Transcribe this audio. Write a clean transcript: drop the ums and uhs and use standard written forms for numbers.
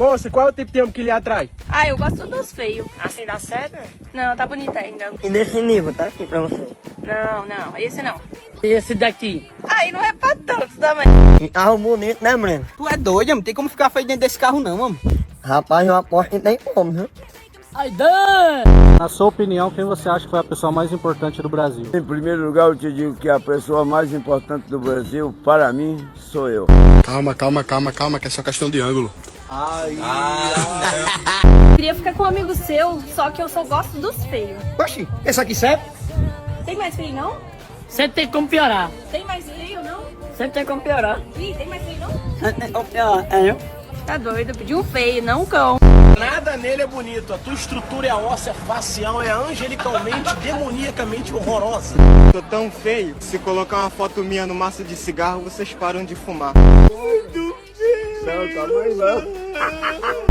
Moça, qual é o tipo de homem que lhe atrai? Ah, eu gosto dos feios. Assim dá certo? Não, tá bonita ainda. E desse nível, tá aqui pra você. Não, esse não. E esse daqui? Aí não é pra tanto também. Que carro bonito, né, Breno? Tu é doido, mano. Tem como ficar feio dentro desse carro, não, mano. Rapaz, eu aposto que tem como, viu? Na sua opinião, quem você acha que foi a pessoa mais importante do Brasil? Em primeiro lugar, eu te digo que a pessoa mais importante do Brasil, para mim, sou eu. Calma, que é só questão de ângulo. Queria ficar com um amigo seu, só que eu só gosto dos feios. Oxi, esse aqui serve? Tem mais feio, não? Sempre tem como piorar. Tem mais feio, não? Sempre tem como piorar. Ih, tem mais feio, não? Sempre tem como piorar, é eu? Tá doido, eu pedi um feio, não um cão. Nada nele é bonito. A tua estrutura é óssea, facial, é angelicalmente, demoniacamente horrorosa. Tô tão feio, se colocar uma foto minha no maço de cigarro, vocês param de fumar. Não, tá mais não.